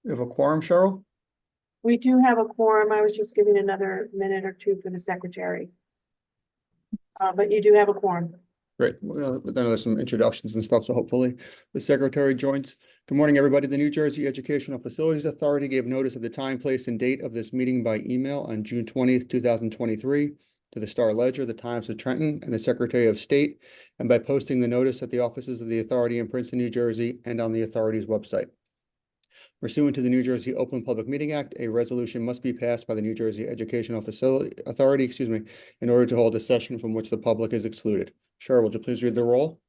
We have a quorum, Cheryl? We do have a quorum. I was just giving another minute or two for the secretary. But you do have a quorum. Great. Well, then there's some introductions and stuff, so hopefully the secretary joins. Good morning, everybody. The New Jersey Educational Facilities Authority gave notice of the time, place, and date of this meeting by email on June 20th, 2023 to the Star Ledger, the Times of Trenton, and the Secretary of State, and by posting the notice at the offices of the authority in Princeton, New Jersey, and on the authority's website. Pursuant to the New Jersey Open Public Meeting Act, a resolution must be passed by the New Jersey Educational Facility Authority, in order to hold a session from which the public is excluded. Cheryl, would you please read the roll?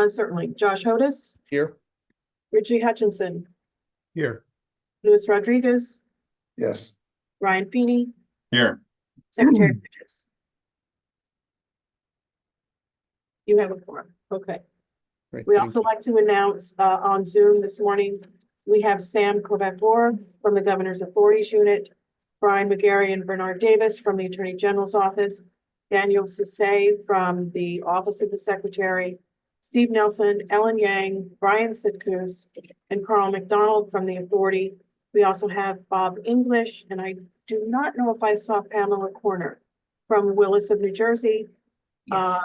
Certainly. Josh Hodis, Here. Richie Hutchinson, Here. Luis Rodriguez, Yes. Ryan Feeney, Here. Secretary Bridges. You have a quorum. Okay. Great, We thank also you. like to announce on Zoom this morning, we have Sam Kovac-Vore from the Governor's Authorities Unit, Brian McGarry and Bernard Davis from the Attorney General's Office, Daniel Sisay from the Office of the Secretary, Steve Nelson, Ellen Yang, Brian Sitkus, and Carl McDonald from the Authority. We also have Bob English, and I do not know if I saw Pamela Corner from Willis of New Jersey. Yes.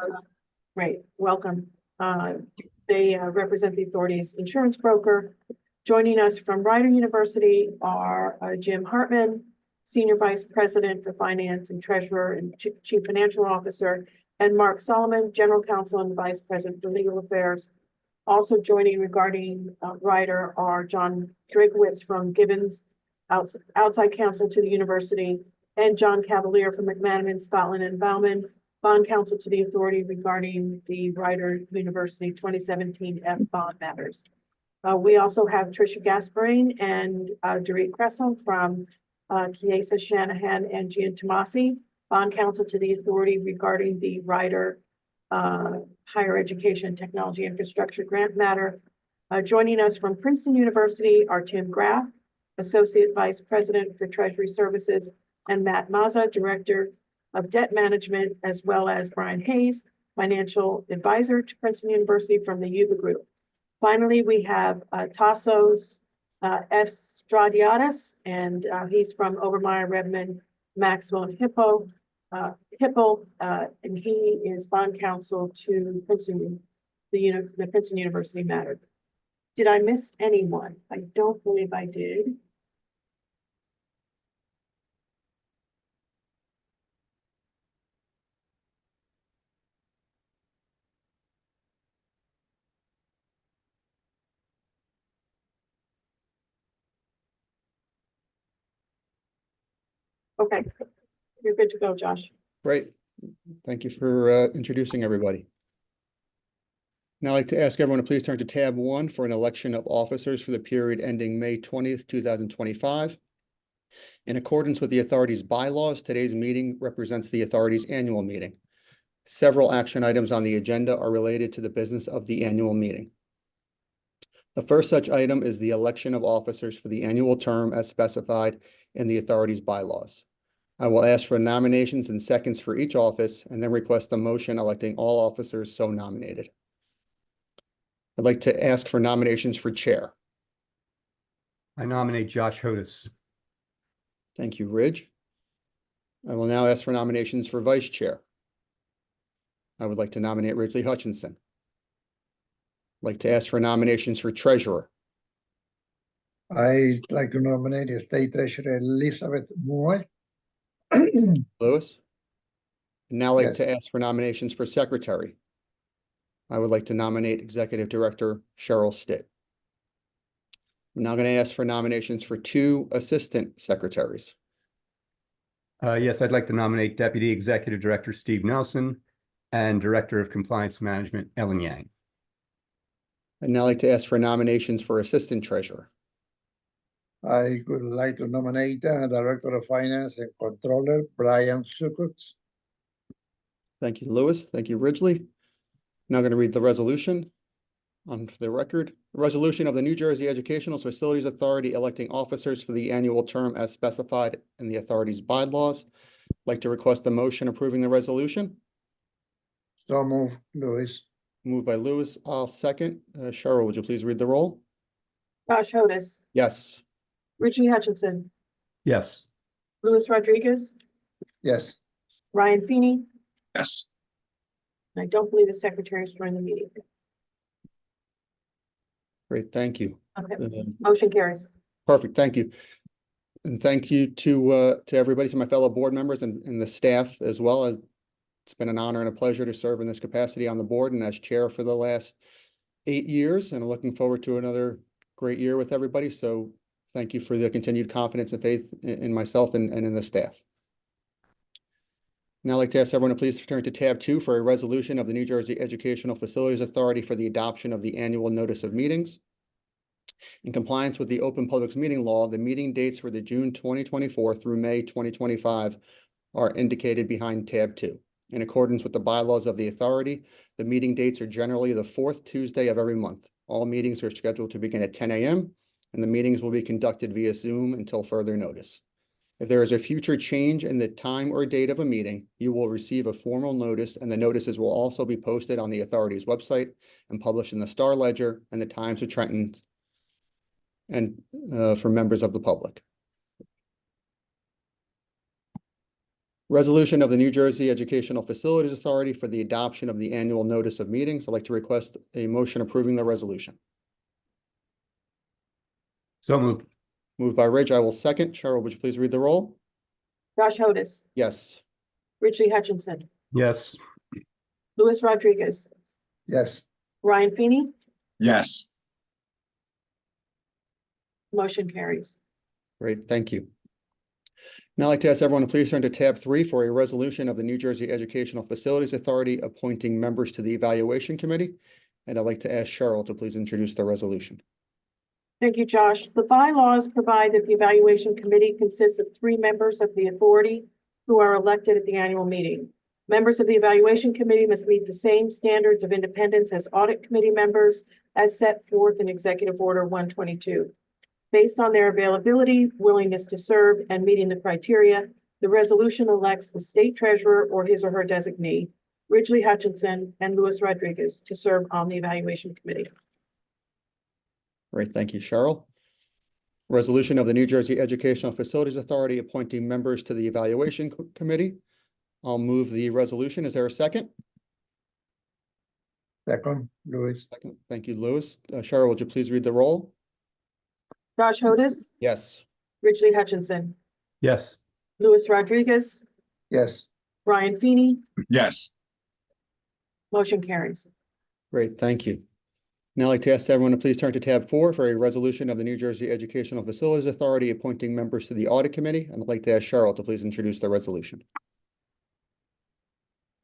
Great, welcome. They represent the authority's insurance broker. Joining us from Rider University are Jim Hartman, Senior Vice President for Finance and Treasurer and Chief Financial Officer, and Mark Solomon, General Counsel and Vice President for Legal Affairs. Also joining regarding Rider are John Drigowitz from Gibbons, outside counsel to the university, and John Cavalier from McManaman, Scotland and Bauman, bond counsel to the authority regarding the Rider University 2017 F bond matters. We also have Tricia Gasparin and Dorit Kressel from Chiesa Shanahan and Gian Tomasi, bond counsel to the authority regarding the Rider Higher Education Technology Infrastructure Grant matter. Joining us from Princeton University are Tim Graff, Associate Vice President for Treasury Services, and Matt Mazza, Director of Debt Management, as well as Brian Hayes, Financial Advisor to Princeton University from the Yuba Group. Finally, we have Tassos Efstradiadis, and he's from Obermeyer, Redmond, Maxwell, and Hippo, and he is bond counsel to Princeton, the Princeton University matter. Did I miss anyone? I don't believe I did. Okay, you're good to go, Josh. Great. Thank you for introducing everybody. Now I'd like to ask everyone to please turn to tab 1 for an election of officers for the period ending May 20th, 2025. In accordance with the authority's bylaws, today's meeting represents the authority's annual meeting. Several action items on the agenda are related to the business of the annual meeting. The first such item is the election of officers for the annual term as specified in the authority's bylaws. I will ask for nominations and seconds for each office and then request a motion electing all officers so nominated. I'd like to ask for nominations for chair. I nominate Josh Hodis. Thank you, Ridge. I will now ask for nominations for vice chair. I would like to nominate Ridgely Hutchinson. I'd like to ask for nominations for treasurer. I'd like to nominate the State Treasurer Elizabeth Moore. Lewis. And now I'd like Yes. to ask for nominations for secretary. I would like to nominate Executive Director Cheryl Stitt. I'm now going to ask for nominations for 2 assistant secretaries. Yes, I'd like to nominate Deputy Executive Director Steve Nelson and Director of Compliance Management Ellen Yang. I'd now like to ask for nominations for assistant treasurer. I would like to nominate Director of Finance and Controller Brian Sukutz. Thank you, Lewis. Thank you, Ridgely. Now going to read the resolution on the record. Resolution of the New Jersey Educational Facilities Authority electing officers for the annual term as specified in the authority's bylaws. I'd like to request a motion approving the resolution. So move, Louis. Moved by Lewis. I'll second. Cheryl, would you please read the roll? Josh Hodis, Yes. Richie Hutchinson, Yes. Luis Rodriguez, Yes, Ryan Feeney, Yes. and I don't believe the secretary is joining the meeting. Great, thank you. Okay, Uh, motion carries. Perfect, thank you. And thank you to everybody, to my fellow board members and the staff as well. It's been an honor and a pleasure to serve in this capacity on the board and as chair for the last 8 years, and I'm looking forward to another great year with everybody. So thank you for the continued confidence and faith in myself and in the staff. Now I'd like to ask everyone to please turn to tab 2 for a resolution of the New Jersey Educational Facilities Authority for the adoption of the annual notice of meetings. In compliance with the Open Publics Meeting Law, the meeting dates for the June 2024 through May 2025 are indicated behind tab 2. In accordance with the bylaws of the authority, the meeting dates are generally the fourth Tuesday of every month. All meetings are scheduled to begin at 10 a.m., and the meetings will be conducted via Zoom until further notice. If there is a future change in the time or date of a meeting, you will receive a formal notice, and the notices will also be posted on the authority's website and published in the Star Ledger and the Times of Trenton and for members of the public. Resolution of the New Jersey Educational Facilities Authority for the adoption of the annual notice of meetings. I'd like to request a motion approving the resolution. So moved. Moved by Rich, I will second. Cheryl, would you please read the roll? Josh Otis, Yes. Richie Hutchinson, Yes. Luis Rodriguez, yes, Ryan Feeney, Yes. motion carries. Great, thank you. Now I'd like to ask everyone to please turn to tab 3 for a resolution of the New Jersey Educational Facilities Authority appointing members to the Evaluation Committee. And I'd like to ask Cheryl to please introduce the resolution. Thank you, Josh. The bylaws provide that the evaluation committee consists of 3 members of the authority who are elected at the annual meeting. Members of the evaluation committee must meet the same standards of independence as audit committee members as set forth in Executive Order 122. Based on their availability, willingness to serve, and meeting the criteria, the resolution elects the state treasurer or his or her designee, Ridgely Hutchinson and Luis Rodriguez, to serve on the evaluation committee. Great, thank you, Cheryl. Resolution of the New Jersey Educational Facilities Authority appointing members to the Evaluation Committee. I'll move the resolution. Is there a second? second, Luis, Second. Thank you, Louis. Cheryl, would you please read the roll? Josh Otis, Yes. Ridgely Hutchinson, Yes. Luis Rodriguez, yes, Ryan Feeney, Yes. motion carries. Great, thank you. Now I'd like to ask everyone to please turn to tab 4 for a resolution of the New Jersey Educational Facilities Authority appointing members to the Audit Committee. And I'd like to ask Cheryl to please introduce the resolution.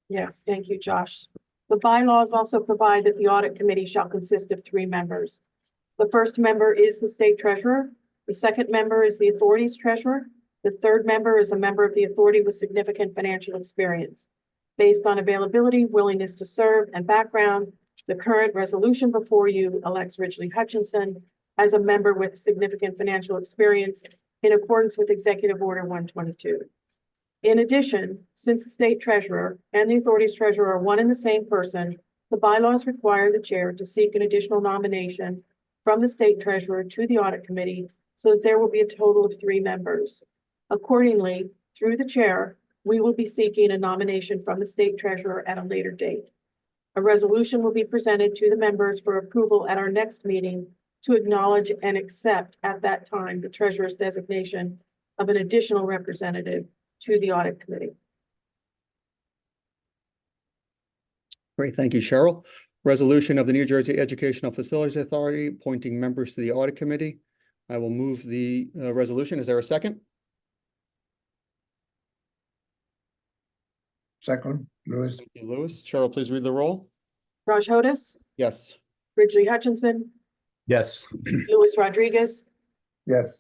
Yes, thank you, Josh. The bylaws also provide that the audit committee shall consist of 3 members. The first member is the state treasurer. The second member is the authority's treasurer. The third member is a member of the authority with significant financial experience. Based on availability, willingness to serve, and background, the current resolution before you elects Ridgely Hutchinson as a member with significant financial experience in accordance with Executive Order 122. In addition, since the state treasurer and the authority's treasurer are one and the same person, the bylaws require the chair to seek an additional nomination from the state treasurer to the audit committee so that there will be a total of 3 members. Accordingly, through the chair, we will be seeking a nomination from the state treasurer at a later date. A resolution will be presented to the members for approval at our next meeting to acknowledge and accept at that time the treasurer's designation of an additional representative to the audit committee. Great, thank you, Cheryl. Resolution of the New Jersey Educational Facilities Authority appointing members to the Audit Committee. I will move the resolution. Is there a second? second, Luis, Thank you, Louis. Cheryl, please read the roll. Josh Otis, Yes. Ridgely Hutchinson, Yes. Luis Rodriguez, yes,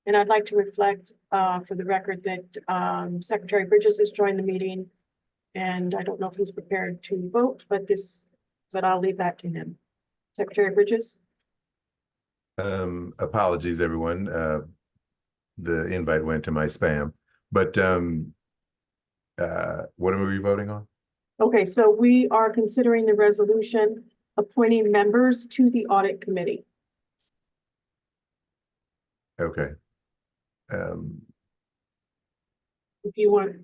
and I'd like to reflect for the record that Secretary Bridges has joined the meeting. And I don't know if he's prepared to vote, but I'll leave that to him. Secretary Bridges? Apologies, everyone. The invite went to my spam, but what are we voting on? Okay, so we are considering the resolution appointing members to the audit committee. Okay. Um, If you want,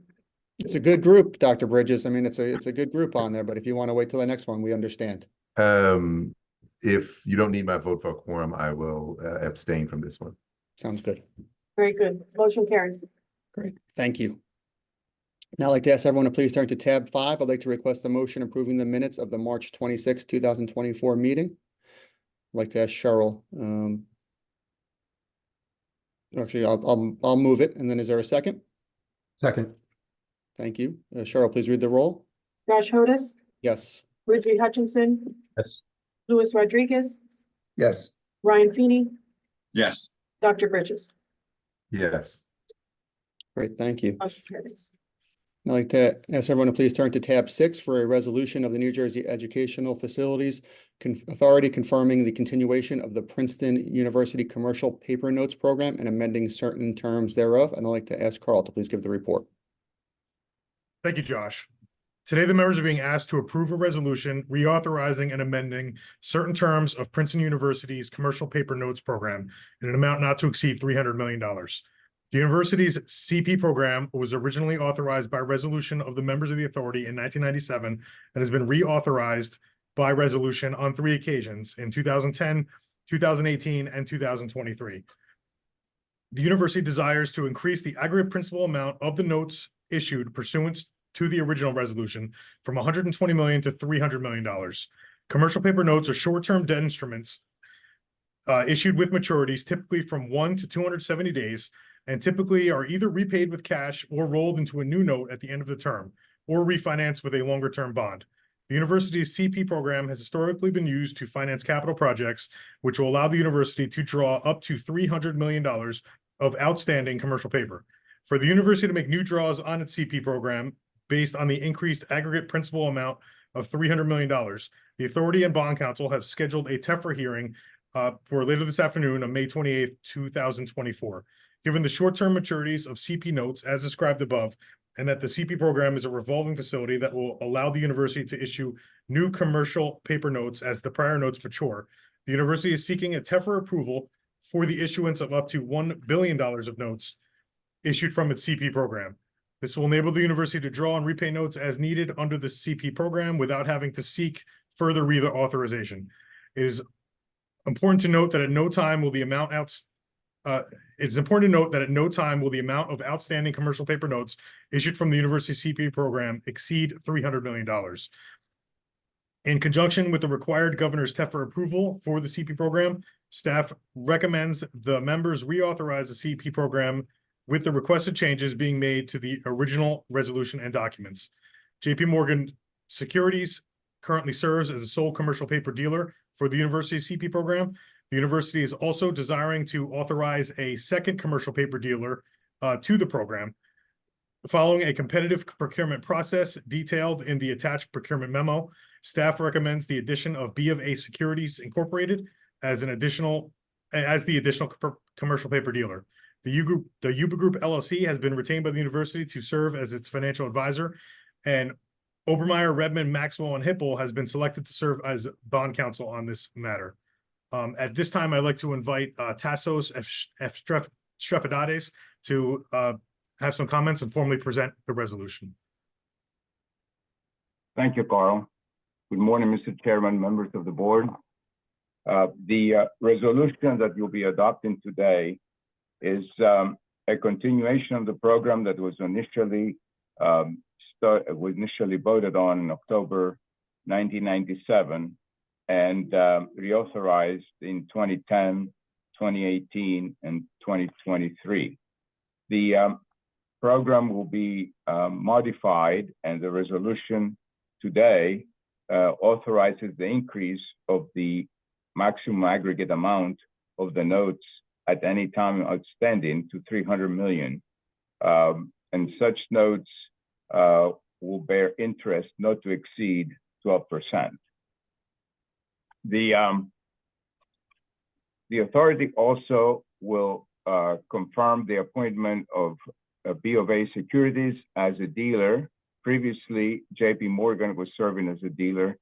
It's a good group, Dr. Bridges. I mean, it's a good group on there, but if you want to wait till the next one, we understand. if you don't need my vote for quorum, I will abstain from this one. Sounds good. very good. Motion carries. Great, thank you. Now I'd like to ask everyone to please turn to tab 5. I'd like to request a motion approving the minutes of the March 26, 2024 meeting. I'd like to ask Cheryl. Actually, I'll move it, and then is there a second? Second. Thank you. Cheryl, please read the roll. Josh Hodis, Yes. Ridgely Hutchinson, Yes. Louis Rodriguez, Yes. Ryan Feeney, yes, Dr. Bridges. Yes. Great, thank you. Motion carries. I'd like to ask everyone to please turn to tab 6 for a resolution of the New Jersey Educational Facilities Authority confirming the continuation of the Princeton University Commercial Paper Notes Program and amending certain terms thereof. And I'd like to ask Carl to please give the report. Thank you, Josh. Today, the members are being asked to approve a resolution reauthorizing and amending certain terms of Princeton University's Commercial Paper Notes Program in an amount not to exceed $300 million. The university's CP program was originally authorized by resolution of the members of the authority in 1997 and has been reauthorized by resolution on 3 occasions in 2010, 2018, and 2023. The university desires to increase the aggregate principal amount of the notes issued pursuant to the original resolution from $120 million to $300 million. Commercial paper notes are short-term debt instruments issued with maturities typically from 1 to 270 days and typically are either repaid with cash or rolled into a new note at the end of the term or refinanced with a longer-term bond. The university's CP program has historically been used to finance capital projects, which will allow the university to draw up to $300 million of outstanding commercial paper. For the university to make new draws on its CP program based on the increased aggregate principal amount of $300 million, the authority and bond council have scheduled a TEFRA hearing for later this afternoon on May 28th, 2024. Given the short-term maturities of CP notes as described above, and that the CP program is a revolving facility that will allow the university to issue new commercial paper notes as the prior notes mature, the university is seeking a TEFRA approval for the issuance of up to $1 billion of notes issued from its CP program. This will enable the university to draw and repay notes as needed under the CP program without having to seek further reauthorization. It is important to note that at no time will the amount of outstanding commercial paper notes issued from the university CP program exceed $300 million. In conjunction with the required governor's TEFRA approval for the CP program, staff recommends the members reauthorize the CP program with the requested changes being made to the original resolution and documents. JP Morgan Securities currently serves as a sole commercial paper dealer for the university's CP program. The university is also desiring to authorize a second commercial paper dealer to the program. Following a competitive procurement process detailed in the attached procurement memo, staff recommends the addition of B of A Securities Incorporated as the additional commercial paper dealer. The Yuba Group LLC has been retained by the university to serve as its financial advisor, and Obermeyer, Redmond, Maxwell, and Hipple has been selected to serve as bond counsel on this matter. At this time, I'd like to invite Tassos Strefadades to have some comments and formally present the resolution. Thank you, Carl. Good morning, Mr. Chairman, members of the board. The resolution that you'll be adopting today is a continuation of the program that was initially voted on in October 1997 and reauthorized in 2010, 2018, and 2023. The program will be modified, and the resolution today authorizes the increase of the maximum aggregate amount of the notes at any time outstanding to $300 million. And such notes will bear interest not to exceed 12%. The authority also will confirm the appointment of B of A Securities as a dealer. Previously, JP Morgan was serving as a dealer.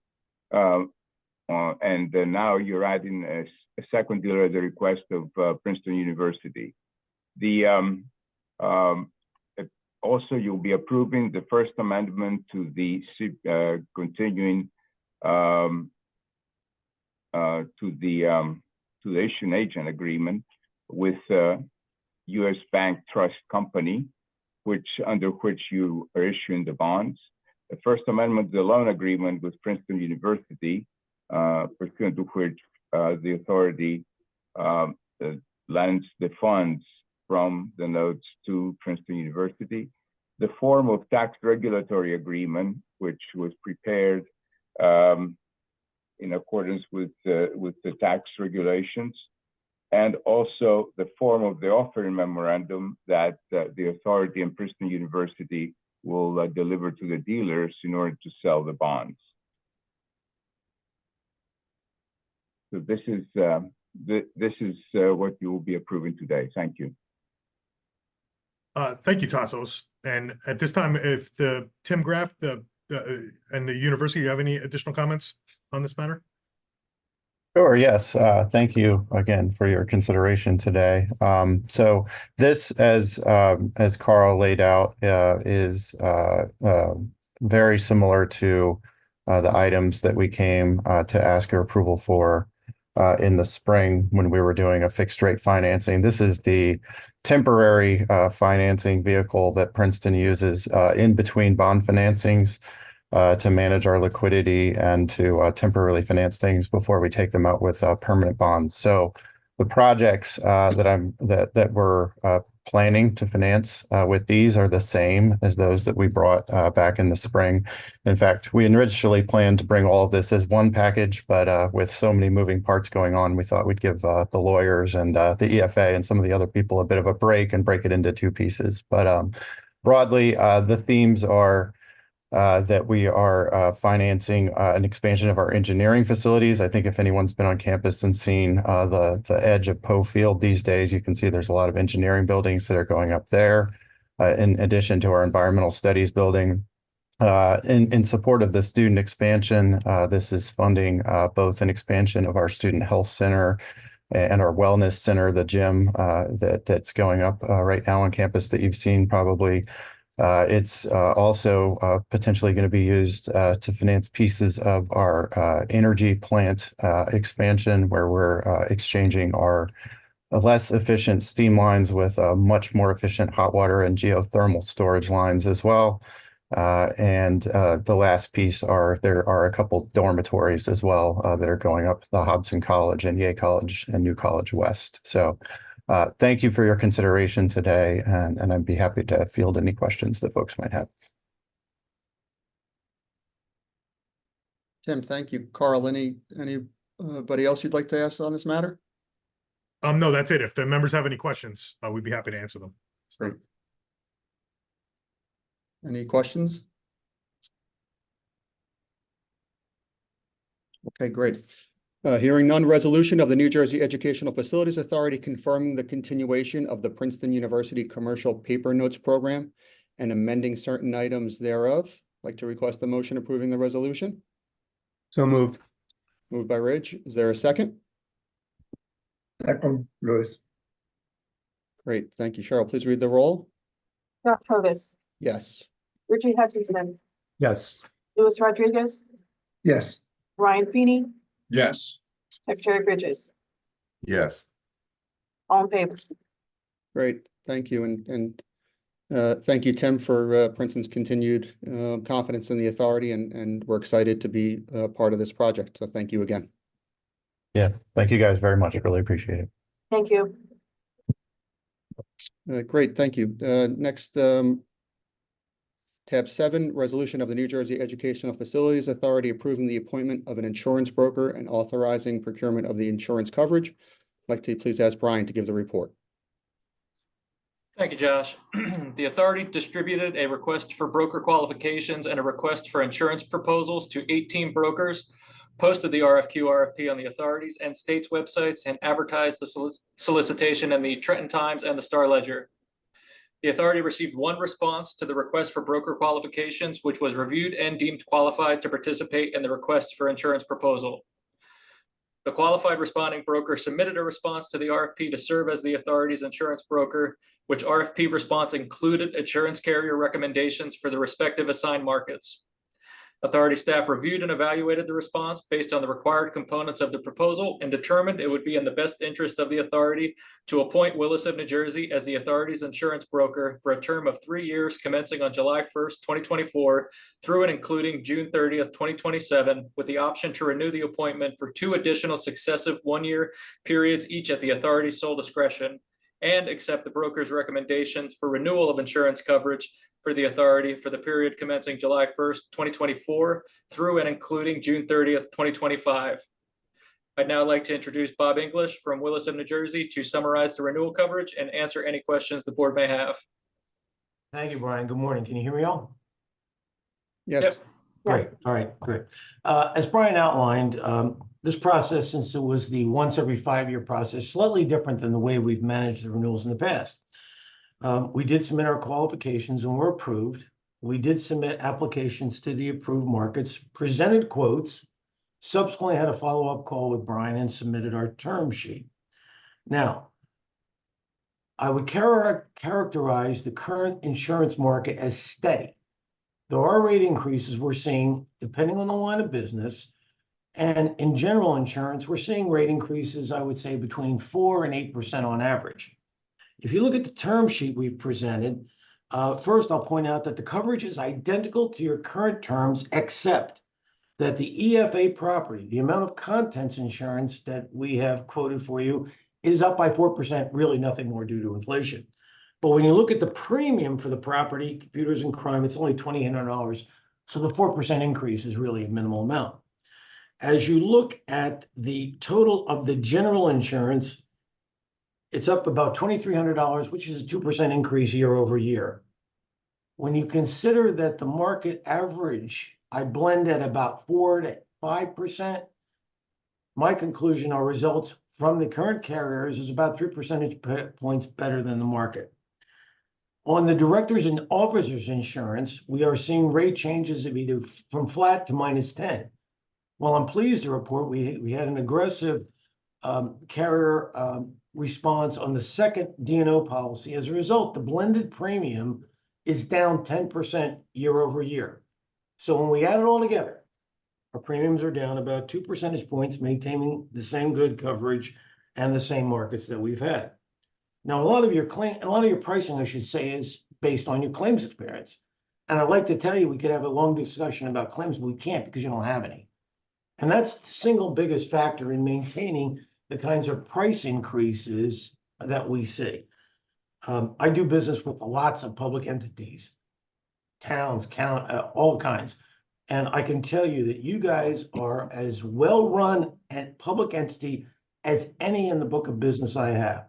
now you're adding a second dealer at the request of Princeton University. Also, you'll be approving the First Amendment to the continuing to the issue agent agreement with U.S. Bank Trust Company, under which you are issuing the bonds. The First Amendment to the loan agreement with Princeton University, pursuant to which the authority lends the funds from the notes to Princeton University. The form of tax regulatory agreement, which was prepared in accordance with the tax regulations, and also the form of the offering memorandum that the authority and Princeton University will deliver to the dealers in order to sell the bonds. So this is what you will be approving today. Thank you. Thank you, Tassos. And at this time, if Tim Graff and the university, you have any additional comments on this matter? Sure, yes. Thank you again for your consideration today. So this, as Carl laid out, is very similar to the items that we came to ask your approval for in the spring when we were doing a fixed rate financing. This is the temporary financing vehicle that Princeton uses in between bond financings to manage our liquidity and to temporarily finance things before we take them out with permanent bonds. So the projects that we're planning to finance with these are the same as those that we brought back in the spring. In fact, we originally planned to bring all of this as one package, but with so many moving parts going on, we thought we'd give the lawyers and the EFA and some of the other people a bit of a break and break it into two pieces. But broadly, the themes are that we are financing an expansion of our engineering facilities. I think if anyone's been on campus and seen the edge of Poe Field these days, you can see there's a lot of engineering buildings that are going up there, in addition to our environmental studies building. In support of the student expansion, this is funding both an expansion of our student health center and our wellness center, the gym that's going up right now on campus that you've seen probably. It's also potentially going to be used to finance pieces of our energy plant expansion, where we're exchanging our less efficient steam lines with much more efficient hot water and geothermal storage lines as well. And the last piece there are a couple dormitories as well that are going up, the Hobson College and Yale College and New College West. So thank you for your consideration today, and I'd be happy to field any questions that folks might have. Tim, thank you. Carl, anybody else you'd like to ask on this matter? No, that's it. If the members have any questions, we'd be happy to answer them. Great. Any questions? Okay, great. Hearing none, resolution of the New Jersey Educational Facilities Authority confirming the continuation of the Princeton University Commercial Paper Notes Program and amending certain items thereof. I'd like to request a motion approving the resolution. So moved. Moved by Ridge. Is there a second? Second, Louis. Great, thank you. Cheryl, please read the roll. Josh Hovis, Yes. Richie Hutchinson, Yes. Louis Rodriguez, Yes. Ryan Feeney, Yes. Secretary Bridges, Yes. all in favor. Great, thank you. And thank you, Tim, for Princeton's continued confidence in the authority, and we're excited to be part of this project. So thank you again. Yeah, thank you guys very much. I really appreciate it. Thank you. Great, thank you. Next, tab 7, resolution of the New Jersey Educational Facilities Authority approving the appointment of an insurance broker and authorizing procurement of the insurance coverage. I'd like to please ask Brian to give the report. Thank you, Josh. The authority distributed a request for broker qualifications and a request for insurance proposals to 18 brokers, posted the RFP on the authorities and state's websites, and advertised the solicitation in the Trenton Times and the Star Ledger. The authority received one response to the request for broker qualifications, which was reviewed and deemed qualified to participate in the request for insurance proposal. The qualified responding broker submitted a response to the RFP to serve as the authority's insurance broker, which RFP response included insurance carrier recommendations for the respective assigned markets. Authority staff reviewed and evaluated the response based on the required components of the proposal and determined it would be in the best interest of the authority to appoint Willis of New Jersey as the authority's insurance broker for a term of 3 years commencing on July 1st, 2024 through and including June 30th, 2027, with the option to renew the appointment for 2 additional successive 1-year periods, each at the authority's sole discretion, and accept the broker's recommendations for renewal of insurance coverage for the authority for the period commencing July 1st, 2024 through and including June 30th, 2025. I'd now like to introduce Bob English from Willis of New Jersey to summarize the renewal coverage and answer any questions the board may have. Thank you, Brian. Good morning. Can you hear me all? Yes, Yep. Great. Yes. All right, great. As Brian outlined, this process, since it was the once every 5-year process, slightly different than the way we've managed the renewals in the past. We did submit our qualifications and were approved. We did submit applications to the approved markets, presented quotes, subsequently had a follow-up call with Brian and submitted our term sheet. Now, I would characterize the current insurance market as steady. There are rate increases we're seeing depending on the line of business. And in general insurance, we're seeing rate increases, I would say, between 4 and 8% on average. If you look at the term sheet we've presented, first I'll point out that the coverage is identical to your current terms, except that the EFA property, the amount of contents insurance that we have quoted for you, is up by 4%, really nothing more due to inflation. But when you look at the premium for the property, computers and crime, it's only $2,800. So the 4% increase is really a minimal amount. As you look at the total of the general insurance, it's up about $2,300, which is a 2% increase year over year. When you consider that the market average, I blend at about 4 to 5%, my conclusion or results from the current carriers is about 3 percentage points better than the market. On the directors and officers insurance, we are seeing rate changes of either from flat to -10. Well, I'm pleased to report we had an aggressive carrier response on the second D&O policy. As a result, the blended premium is down 10% year over year. So when we add it all together, our premiums are down about 2 percentage points, maintaining the same good coverage and the same markets that we've had. Now, a lot of your pricing, I should say, is based on your claims experience. And I'd like to tell you we could have a long discussion about claims, but we can't because you don't have any. And that's the single biggest factor in maintaining the kinds of price increases that we see. I do business with lots of public entities, towns, all kinds. And I can tell you that you guys are as well-run and public entity as any in the book of business I have.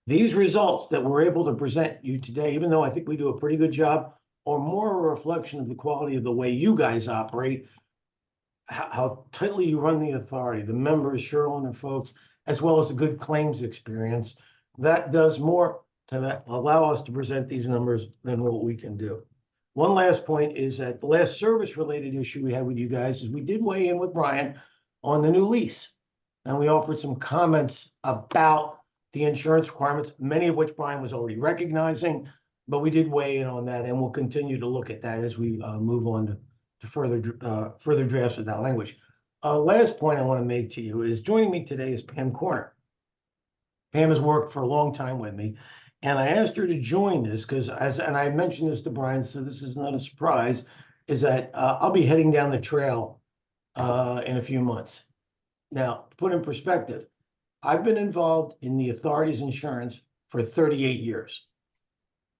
These results that we're able to present you today, even though I think we do a pretty good job, are more a reflection of the quality of the way you guys operate, how tightly you run the authority, the members, Cheryl and the folks, as well as a good claims experience. That does more to allow us to present these numbers than what we can do. One last point is that the last service-related issue we had with you guys is we did weigh in with Brian on the new lease. And we offered some comments about the insurance requirements, many of which Brian was already recognizing, but we did weigh in on that, and we'll continue to look at that as we move on to further drafts of that language. Last point I want to make to you is joining me today is Pam Corner. Pam has worked for a long time with me, and I asked her to join this because, and I mentioned this to Brian, so this is not a surprise, is that I'll be heading down the trail in a few months. Now, to put in perspective, I've been involved in the authority's insurance for 38 years.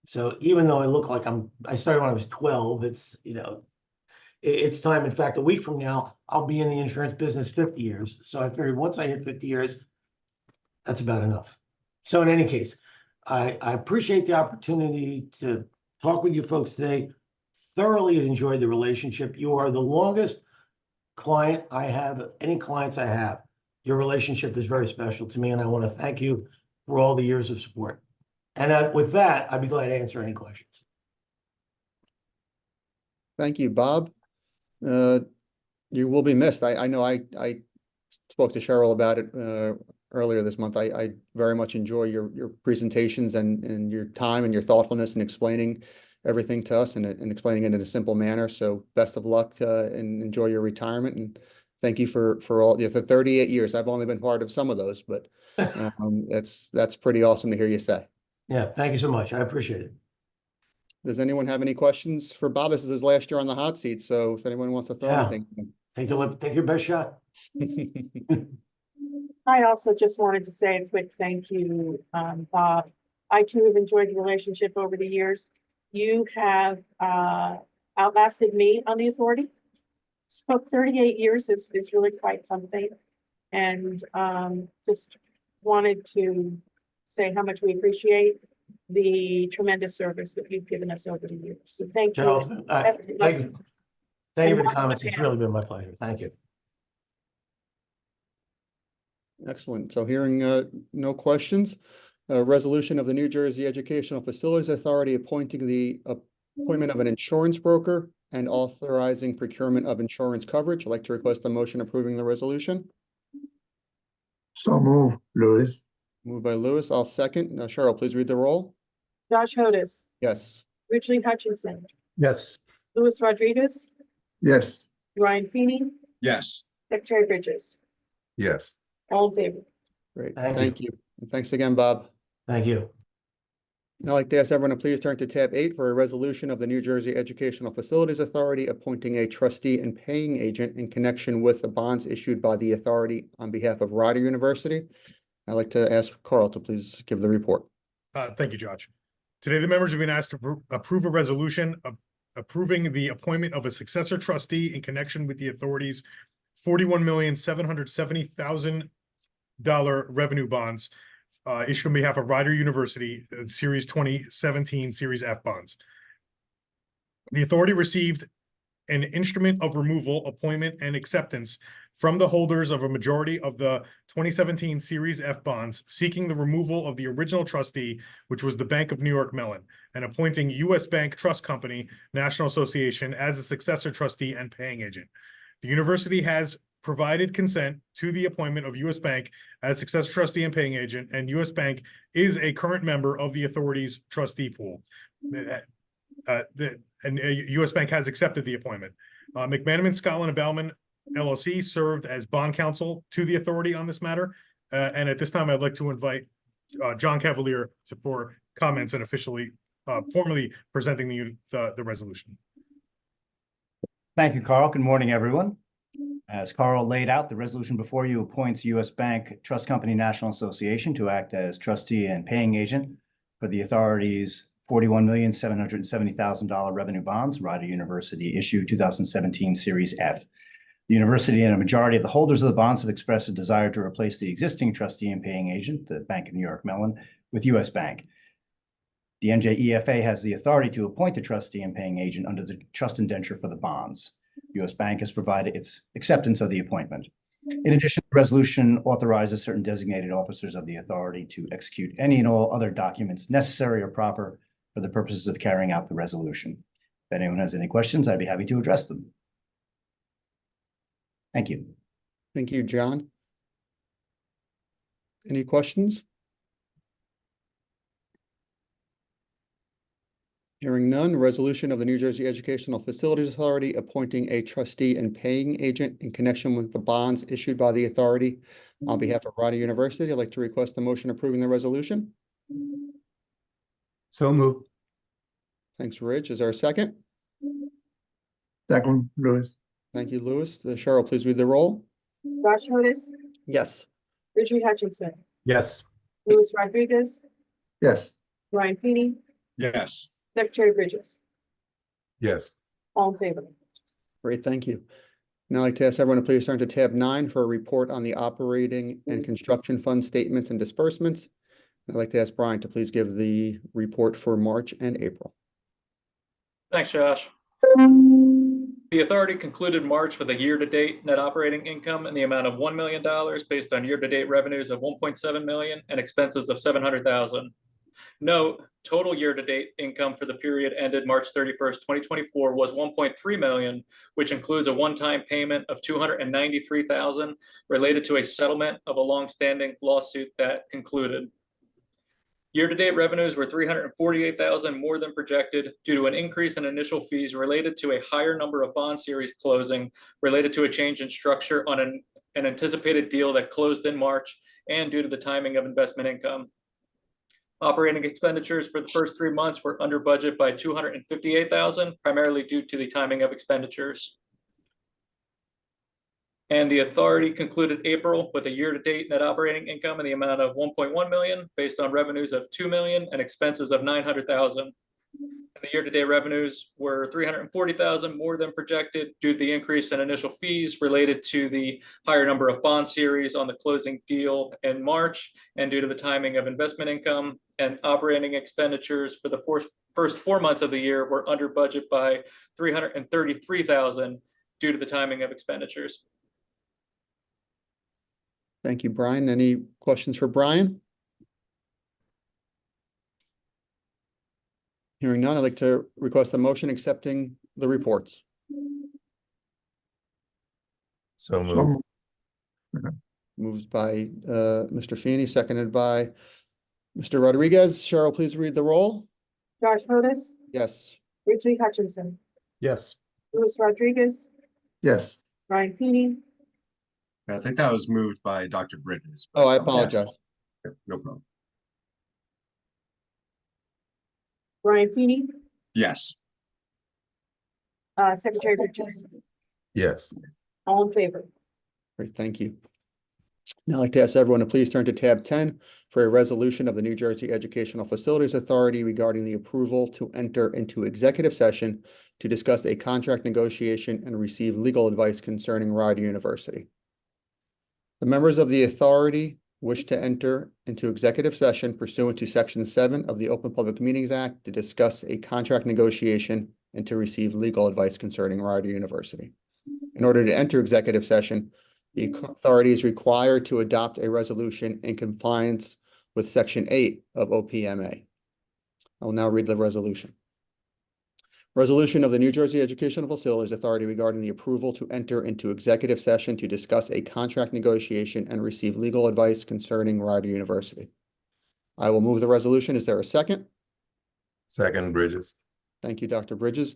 So even though I look like I started when I was 12, it's time. In fact, a week from now, I'll be in the insurance business 50 years. So I figured once I hit 50 years, that's about enough. So in any case, I appreciate the opportunity to talk with you folks today. Thoroughly enjoyed the relationship. You are the longest client I have, of any clients I have. Your relationship is very special to me, and I want to thank you for all the years of support. And with that, I'd be glad to answer any questions. thank you, Bob. You will be missed. I know I spoke to Cheryl about it earlier this month. I very much enjoy your presentations and your time and your thoughtfulness in explaining everything to us and explaining it in a simple manner. So best of luck and enjoy your retirement. And thank you for all the 38 years. I've only been part of some of those, but that's pretty awesome to hear you say. Yeah, thank you so much. I appreciate it. Does anyone have any questions for Bob? This is his last year on the hot seat, so if anyone wants to throw Yeah. anything. Take your best shot. I also just wanted to say a quick thank you, Bob. I too have enjoyed the relationship over the years. You have outlasted me on the authority. So 38 years is really quite something. And just wanted to say how much we appreciate the tremendous service that you've given us over the years. So thank you. Gerald, Best of luck. thank you. Thank you for the And comments. It's welcome really been my pleasure. Thank you. Excellent. So hearing no questions, resolution of the New Jersey Educational Facilities Authority appointing the appointment of an insurance broker and authorizing procurement of insurance coverage. I'd like to request a motion approving the resolution. So move, Louis. Moved by Lewis, I'll second. Now Cheryl, please read the roll. Josh Hodis, Yes. Richie Hutchinson, Yes. Louis Rodriguez, Yes. Ryan Feeney, Yes. Secretary Bridges, Yes. all in favor. Great. Thank you. Thank you. And thanks again, Bob. Thank you. I'd like to ask everyone to please turn to tab 8 for a resolution of the New Jersey Educational Facilities Authority appointing a trustee and paying agent in connection with the bonds issued by the authority on behalf of Rider University. I'd like to ask Carl to please give the report. Thank you, Josh. Today, the members have been asked to approve a resolution approving the appointment of a successor trustee in connection with the authority's $41,770,000 revenue bonds issued on behalf of Rider University, Series 2017 Series F bonds. The authority received an instrument of removal, appointment, and acceptance from the holders of a majority of the 2017 Series F bonds, seeking the removal of the original trustee, which was the Bank of New York Mellon, and appointing U.S. Bank Trust Company, National Association, as a successor trustee and paying agent. The university has provided consent to the appointment of U.S. Bank as successor trustee and paying agent, and U.S. Bank is a current member of the authority's trustee pool. U.S. Bank has accepted the appointment. McManaman, Scotland and Bauman LLC served as bond counsel to the authority on this matter. And at this time, I'd like to invite John Cavalier for comments and officially formally presenting the resolution. Thank you, Carl. Good morning, everyone. As Carl laid out, the resolution before you appoints U.S. Bank Trust Company National Association to act as trustee and paying agent for the authority's $41,770,000 revenue bonds, Rider University issue 2017 Series F. The university and a majority of the holders of the bonds have expressed a desire to replace the existing trustee and paying agent, the Bank of New York Mellon, with U.S. Bank. The NJEFA has the authority to appoint the trustee and paying agent under the trust indenture for the bonds. U.S. Bank has provided its acceptance of the appointment. In addition, the resolution authorizes certain designated officers of the authority to execute any and all other documents necessary or proper for the purposes of carrying out the resolution. If anyone has any questions, I'd be happy to address them. Thank you. Thank you, John. Any questions? Hearing none, resolution of the New Jersey Educational Facilities Authority appointing a trustee and paying agent in connection with the bonds issued by the authority on behalf of Rider University. I'd like to request a motion approving the resolution. So moved. Thanks, Rich. Is there a second? Second, Louis. Thank you, Louis. Cheryl, please read the roll. Josh Hodis, Yes. Richie Hutchinson, Yes. Louis Rodriguez, Yes. Ryan Feeney, Yes. Secretary Bridges, Yes. all in favor. Great, thank you. Now I'd like to ask everyone to please turn to tab 9 for a report on the operating and construction fund statements and disbursements. I'd like to ask Brian to please give the report for March and April. Thanks, Josh. The authority concluded March with a year-to-date net operating income in the amount of $1 million based on year-to-date revenues of $1.7 million and expenses of $700,000. Note, total year-to-date income for the period ended March 31st, 2024 was 1.3 million, which includes a one-time payment of 293,000 related to a settlement of a long-standing lawsuit that concluded. Year-to-date revenues were 348,000 more than projected due to an increase in initial fees related to a higher number of bond series closing related to a change in structure on an anticipated deal that closed in March and due to the timing of investment income. Operating expenditures for the first 3 months were under budget by 258,000, primarily due to the timing of expenditures. And the authority concluded April with a year-to-date net operating income in the amount of 1.1 million based on revenues of 2 million and expenses of 900,000. The year-to-date revenues were 340,000 more than projected due to the increase in initial fees related to the higher number of bond series on the closing deal in March and due to the timing of investment income. And operating expenditures for the first 4 months of the year were under budget by 333,000 due to the timing of expenditures. Thank you, Brian. Any questions for Brian? Hearing none, I'd like to request a motion accepting the reports. So moved. Moved by Mr. Feeney, seconded by Mr. Rodriguez. Cheryl, please read the roll. Josh Otis, Yes. Richie Hutchinson, Yes. Luis Rodriguez, Yes. Brian Feeney, I think that was moved by Dr. Bridges. Oh, I but- apologize. Yes. No problem. Brian Feeney, Yes. Secretary Bridges. Yes. All in favor? Great, thank you. Now I'd like to ask everyone to please turn to tab 10 for a resolution of the New Jersey Educational Facilities Authority regarding the approval to enter into executive session to discuss a contract negotiation and receive legal advice concerning Rider University. The members of the authority wish to enter into executive session pursuant to Section 7 of the Open Public Meetings Act to discuss a contract negotiation and to receive legal advice concerning Rider University. In order to enter executive session, the authority is required to adopt a resolution in compliance with Section 8 of OPMA. I will now read the resolution. Resolution of the New Jersey Educational Facilities Authority regarding the approval to enter into executive session to discuss a contract negotiation and receive legal advice concerning Rider University. I will move the resolution. Is there a second? Second, Bridges. Thank you, Dr. Bridges.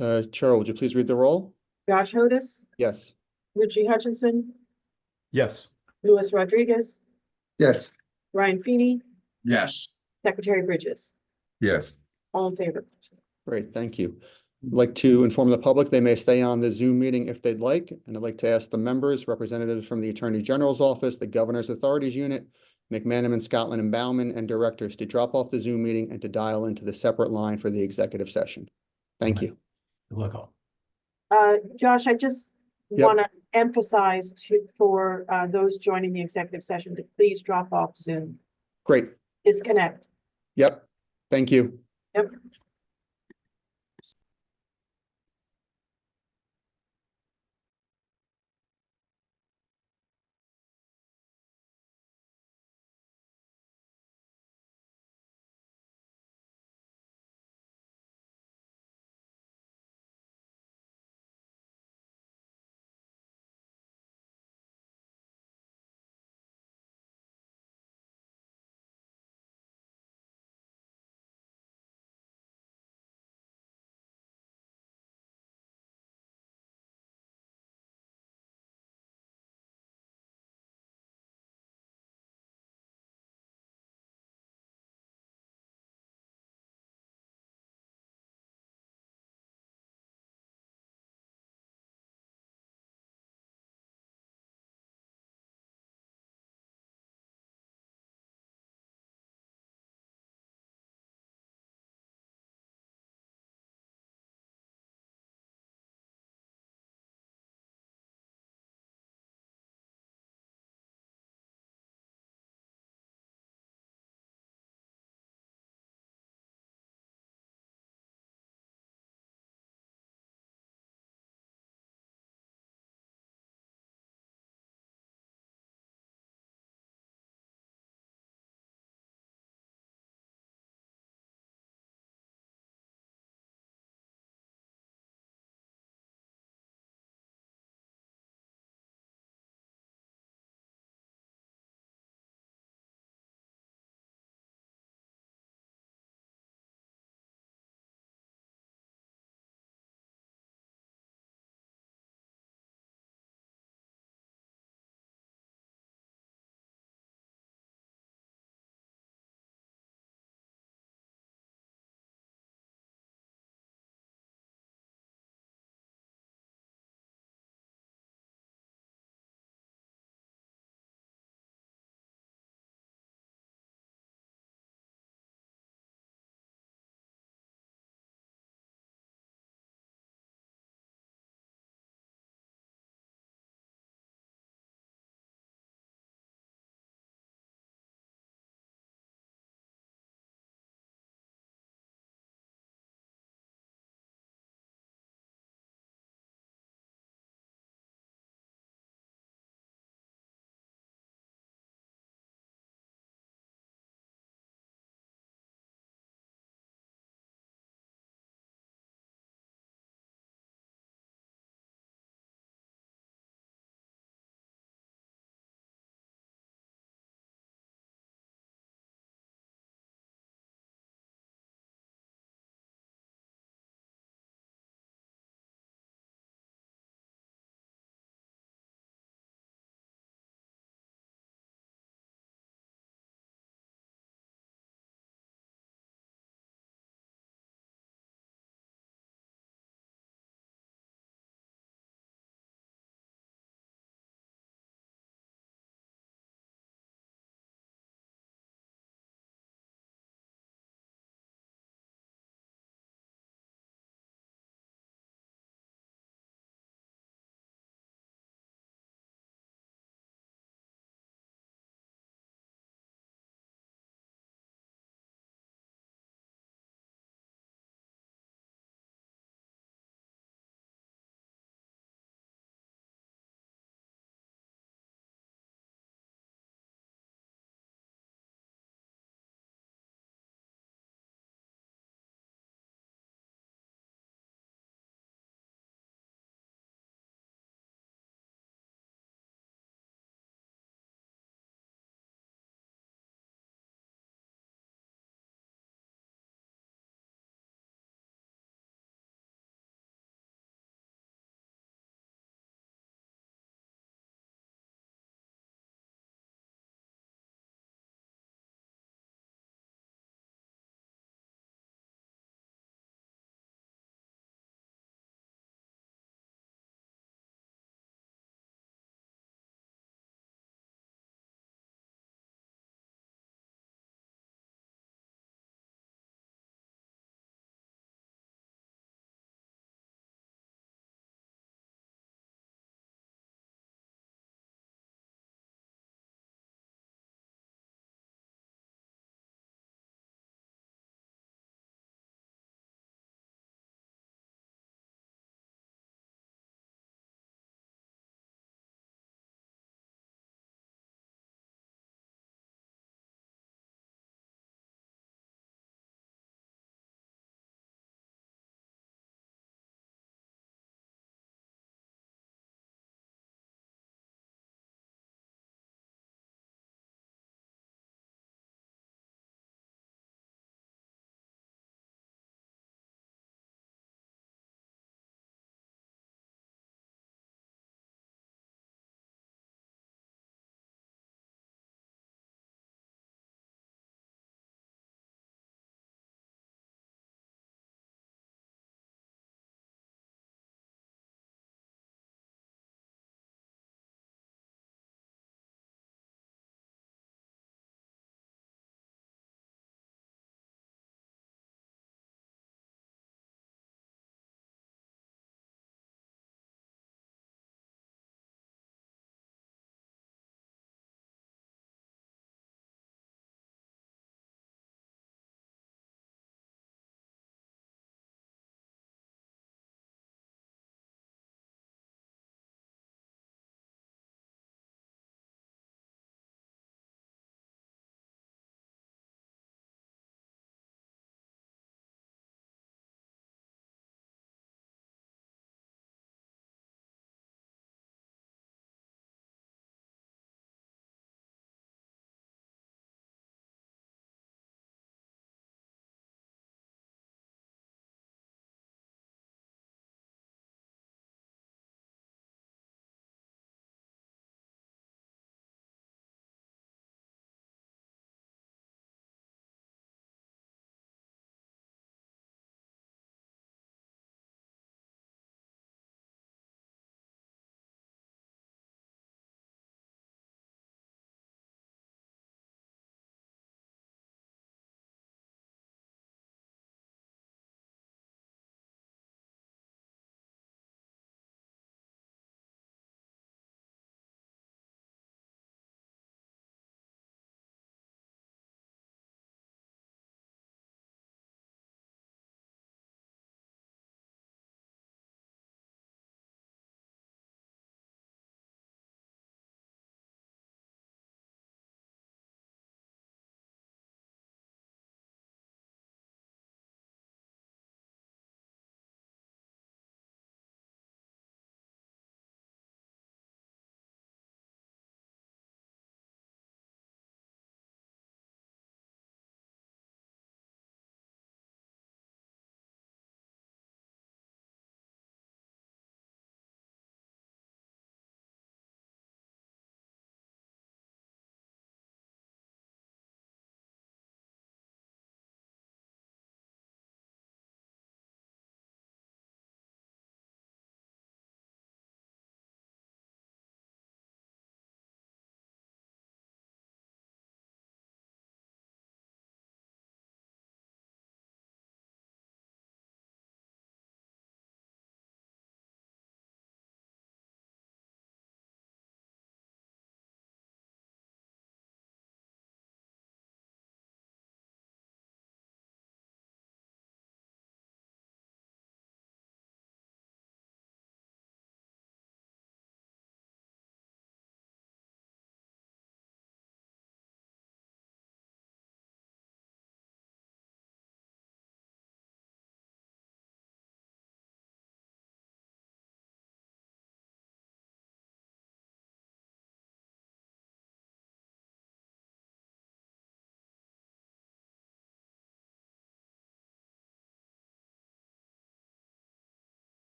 Cheryl, would you please read the roll? Josh Otis, Yes. Richie Hutchinson, Yes. Luis Rodriguez, Yes. Brian Feeney, Yes. Secretary Bridges. Yes. All in favor? Great, thank you. I'd like to inform the public they may stay on the Zoom meeting if they'd like, and I'd like to ask the members, representatives from the Attorney General's Office, the Governor's Authorities Unit, McManaman, Scotland, and Bauman, and directors to drop off the Zoom meeting and to dial into the separate line for the executive session. Thank you. You're welcome. Josh, I just Yep. want to emphasize for those joining the executive session to please drop off Zoom. Great. Disconnect. Yep. Thank you. Yep.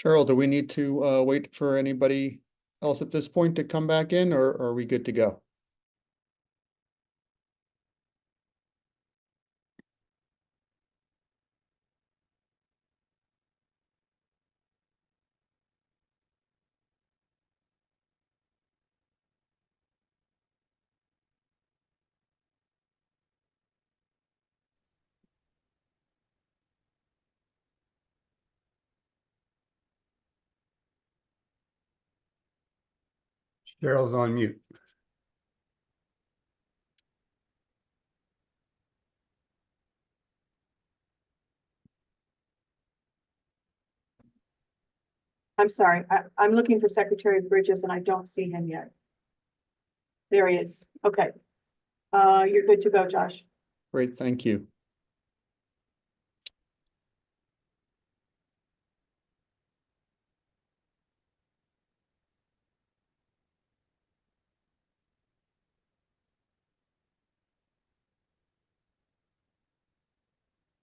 Cheryl, do we need to wait for anybody else at this point to come back in, or are we good to go? Cheryl's on mute. I'm sorry, I'm looking for Secretary Bridges and I don't see him yet. There he is. Okay. You're good to go, Josh. Great, thank you.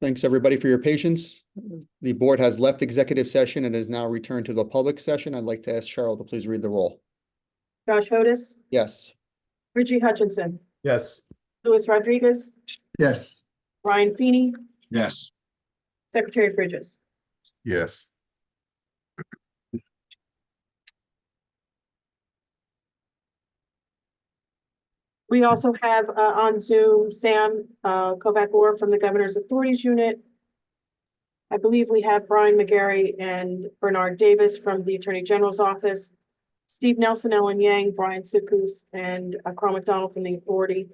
Thanks, everybody, for your patience. The board has left executive session and is now returned to the public session. I'd like to ask Cheryl to please read the roll. Josh Hodis, Yes. Richie Hutchinson, Yes. Luis Rodriguez, Yes. Ryan Feeney, Yes. Secretary Bridges. Yes. We also have on Zoom Sam Kovac-Orr from the Governor's Authorities Unit. I believe we have Brian McGarry and Bernard Davis from the Attorney General's Office, Steve Nelson, Ellen Yang, Brian Sukus, and Carl McDonald from the Authority.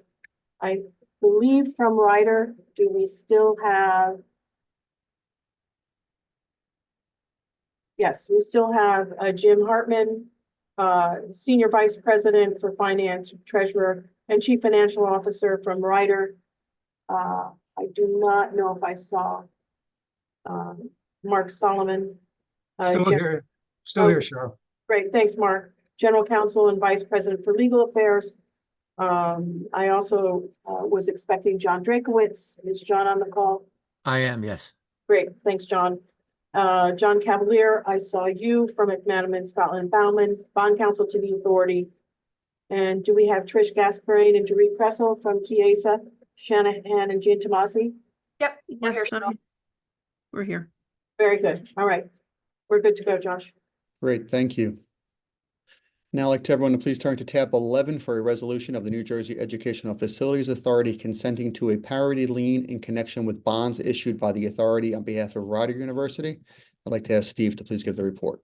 I believe from Ryder, do we still have? Yes, we still have Jim Hartman, Senior Vice President for Finance, Treasurer, and Chief Financial Officer from Ryder. I do not know if I saw Mark Solomon. Still here, Cheryl. Great, thanks, Mark. General Counsel and Vice President for Legal Affairs. I also was expecting John Drakowitz. Is John on the call? I am, yes. Great, thanks, John. John Cavalier, I saw you from McManaman, Scotland, Bauman, Bond Counsel to the Authority. And do we have Trish Gasparine and Dorit Kressel from Chiesa, Shanahan and Gian Tomasi? Yep. We're Yes, here, Cheryl. we're here. Very good. All right. We're good to go, Josh. Great, thank you. Now I'd like to everyone to please turn to tab 11 for a resolution of the New Jersey Educational Facilities Authority consenting to a parity lien in connection with bonds issued by the authority on behalf of Rider University. I'd like to ask Steve to please give the report.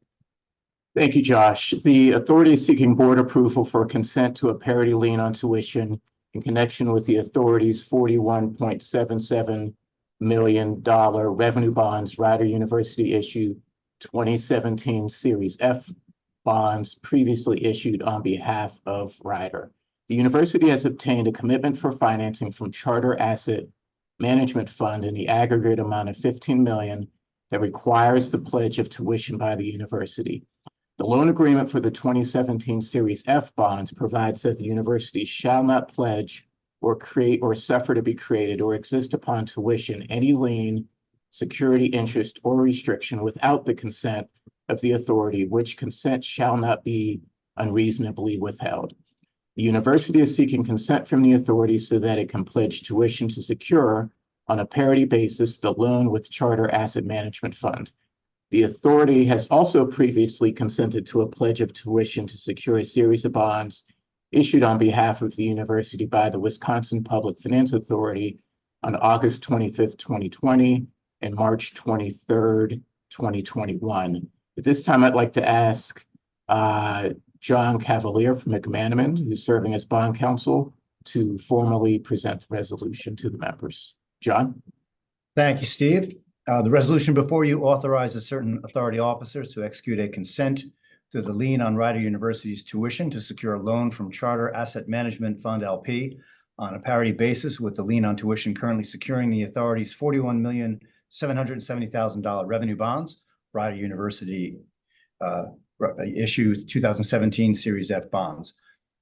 Thank you, Josh. The authority is seeking board approval for consent to a parity lien on tuition in connection with the authority's $41.77 million revenue bonds Rider University issued 2017 Series F bonds previously issued on behalf of Rider. The university has obtained a commitment for financing from Charter Asset Management Fund in the aggregate amount of $15 million that requires the pledge of tuition by the university. The loan agreement for the 2017 Series F bonds provides that the university shall not pledge or create or suffer to be created or exist upon tuition any lien, security, interest, or restriction without the consent of the authority, which consent shall not be unreasonably withheld. The university is seeking consent from the authority so that it can pledge tuition to secure, on a parity basis, the loan with Charter Asset Management Fund. The authority has also previously consented to a pledge of tuition to secure a series of bonds issued on behalf of the university by the Wisconsin Public Finance Authority on August 25th, 2020 and March 23rd, 2021. At this time, I'd like to ask John Cavalier from McManaman, who's serving as bond counsel, to formally present the resolution to the members. John? Thank you, Steve. The resolution before you authorizes certain authority officers to execute a consent to the lien on Rider University's tuition to secure a loan from Charter Asset Management Fund LP on a parity basis, with the lien on tuition currently securing the authority's $41,770,000 revenue bonds. Rider University issued 2017 Series F bonds,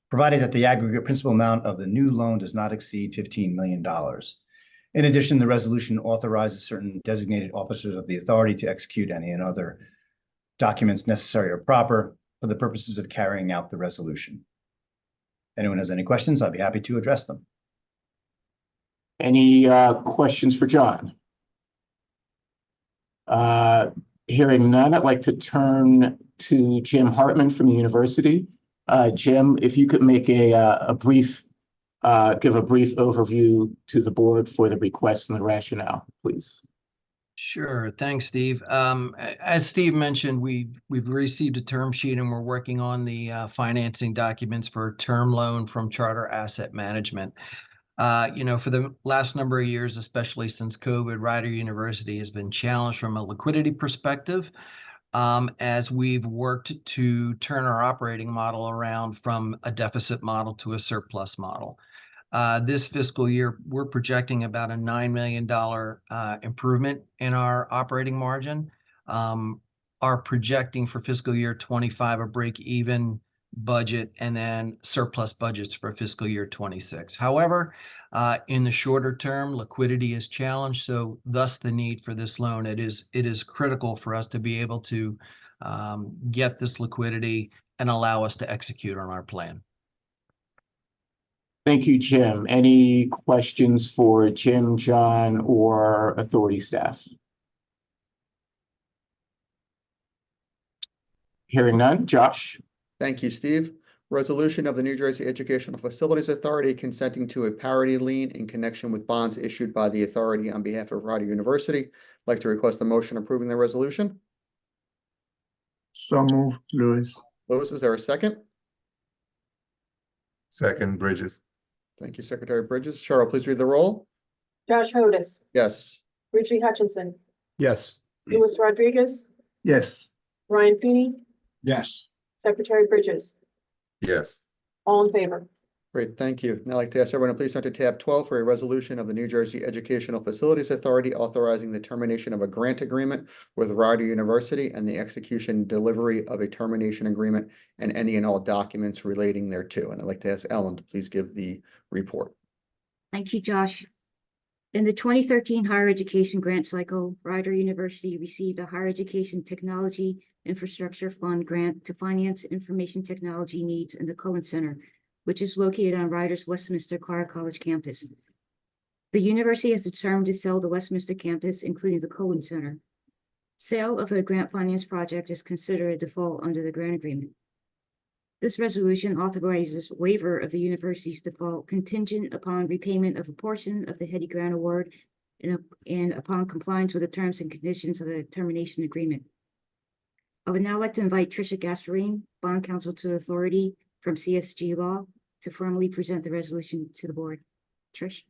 provided that the aggregate principal amount of the new loan does not exceed $15 million. In addition, the resolution authorizes certain designated officers of the authority to execute any and other documents necessary or proper for the purposes of carrying out the resolution. Anyone has any questions, I'd be happy to address them. Any questions for John? Hearing none, I'd like to turn to Jim Hartman from the university. Jim, if you could make give a brief overview to the board for the request and the rationale, please. Sure. Thanks, Steve. As Steve mentioned, we've received a term sheet and we're working on the financing documents for a term loan from Charter Asset Management. For the last number of years, especially since COVID, Rider University has been challenged from a liquidity perspective as we've worked to turn our operating model around from a deficit model to a surplus model. This fiscal year, we're projecting about a $9 million improvement in our operating margin. Are projecting for fiscal year 25 a break-even budget and then surplus budgets for fiscal year 26. However, in the shorter term, liquidity is challenged, so thus the need for this loan. It is critical for us to be able to get this liquidity and allow us to execute on our plan. Thank you, Jim. Any questions for Jim, John, or authority staff? Hearing none, Josh? Thank you, Steve. Resolution of the New Jersey Educational Facilities Authority consenting to a parity lien in connection with bonds issued by the authority on behalf of Rider University. I'd like to request a motion approving the resolution. So move, Lewis. Lewis, is there a second? Second, Bridges. Thank you, Secretary Bridges. Cheryl, please read the roll. Josh Hodis, Yes. Richie Hutchinson, Yes. Luis Rodriguez, Yes. Ryan Feeney, Yes. Secretary Bridges, Yes. all in favor. Great, thank you. Now I'd like to ask everyone to please turn to tab 12 for a resolution of the New Jersey Educational Facilities Authority authorizing the termination of a grant agreement with Rider University and the execution and delivery of a termination agreement and any and all documents relating thereto. And I'd like to ask Ellen to please give the report. Thank you, Josh. In the 2013 higher education grant cycle, Rider University received a higher education technology infrastructure fund grant to finance information technology needs in the Cohen Center, which is located on Rider's Westminster Carr College campus. The university has determined to sell the Westminster campus, including the Cohen Center. Sale of a grant finance project is considered a default under the grant agreement. This resolution authorizes waiver of the university's default contingent upon repayment of a portion of the heady grant award and upon compliance with the terms and conditions of the termination agreement. I would now like to invite Tricia Gasparini, bond counsel to the authority from CSG Law, to formally present the resolution to the board. Trish?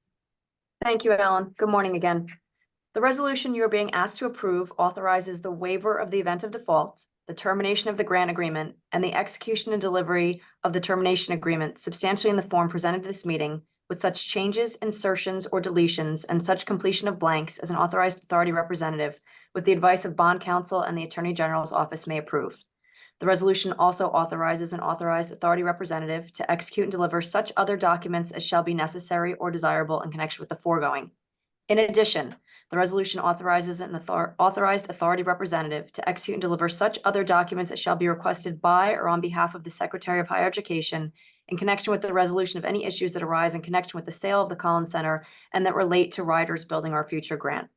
Thank you, Ellen. Good morning again. The resolution you are being asked to approve authorizes the waiver of the event of default, the termination of the grant agreement, and the execution and delivery of the termination agreement substantially in the form presented to this meeting, with such changes, insertions, or deletions, and such completion of blanks as an authorized authority representative, with the advice of bond counsel and the Attorney General's office, may approve. The resolution also authorizes an authorized authority representative to execute and deliver such other documents as shall be necessary or desirable in connection with the foregoing. In addition, the resolution authorizes an authorized authority representative to execute and deliver such other documents as shall be requested by or on behalf of the Secretary of Higher Education in connection with the resolution of any issues that arise in connection with the sale of the Collins Center and that relate to Riders Building Our Future grant.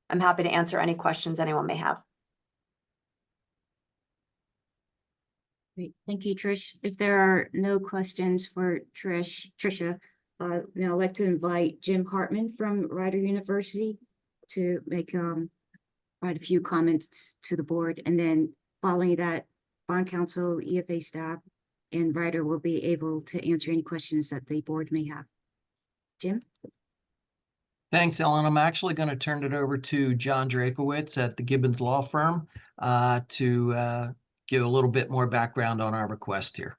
I'm happy to answer any questions anyone may have. Great, thank you, Trish. If there are no questions for Tricia, now I'd like to invite Jim Hartman from Rider University to make provide a few comments to the board, and then following that, bond counsel, EFA staff, and Rider will be able to answer any questions that the board may have. Jim? Thanks, Ellen. I'm actually going to turn it over to John Drakowitz at the Gibbons Law Firm to give a little bit more background on our request here.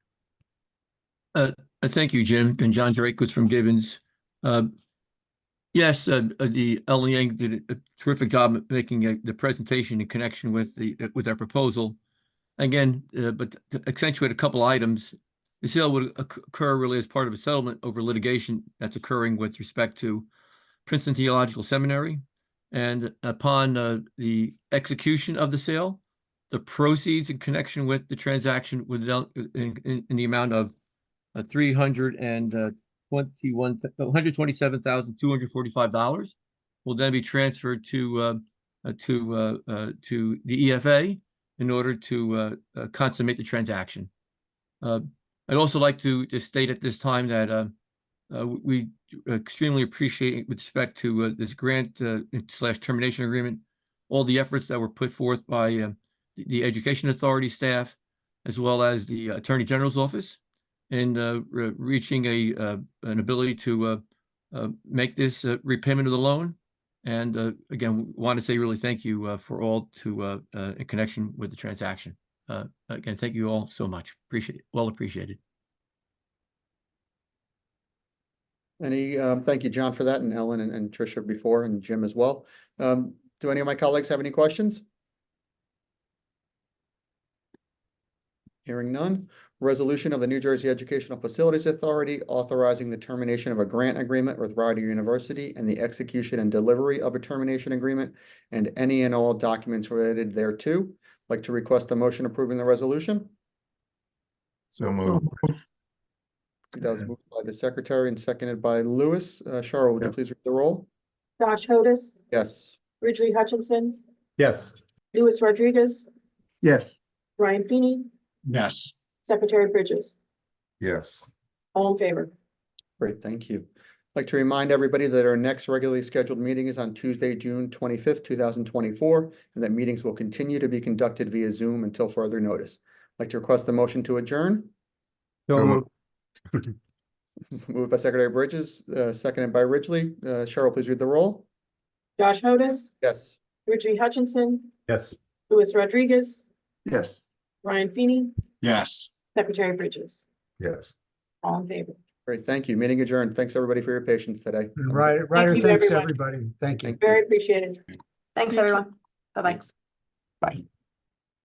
Thank you, Jim. And John Drakowitz from Gibbons. Yes, the Ellen Yang did a terrific job at making the presentation in connection with our proposal. Again, but to accentuate a couple items, the sale would occur really as part of a settlement over litigation that's occurring with respect to Princeton Theological Seminary. And upon the execution of the sale, the proceeds in connection with the transaction in the amount of $127,245 will then be transferred to the EFA in order to consummate the transaction. I'd also like to just state at this time that we extremely appreciate, with respect to this grant / termination agreement, all the efforts that were put forth by the Education Authority staff, as well as the Attorney General's office, in reaching an ability to make this repayment of the loan. And again, want to say really thank you for all in connection with the transaction. Again, thank you all so much. Appreciate it. Well appreciated. Thank you, John, for that, and Ellen and Tricia before, and Jim as well. Do any of my colleagues have any questions? Hearing none. Resolution of the New Jersey Educational Facilities Authority authorizing the termination of a grant agreement with Rider University and the execution and delivery of a termination agreement and any and all documents related thereto. I'd like to request a motion approving the resolution. So moved. That was moved by the secretary and seconded by Lewis. Cheryl, would you please read the roll? Josh Hodis, Yes. Ridgely Hutchinson, Yes. Louis Rodriguez, Yes. Ryan Feeney, Yes. Secretary Bridges. Yes. All in favor? Great, thank you. I'd like to remind everybody that our next regularly scheduled meeting is on Tuesday, June 25th, 2024, and that meetings will continue to be conducted via Zoom until further notice. I'd like to request a motion to adjourn. So moved. Moved by Secretary Bridges, seconded by Ridgely. Cheryl, please read the roll. Josh Hodis, Yes. Ridgely Hutchinson, Yes. Louis Rodriguez, Yes. Ryan Feeney, Yes. Secretary Bridges. Yes. All in favor? Great, thank you. Meeting adjourned. Thanks, everybody, for your patience today. Ryder, you, thanks, everyone. everybody. Thank you. Very appreciated. Thanks, everyone. Bye-bye. Bye.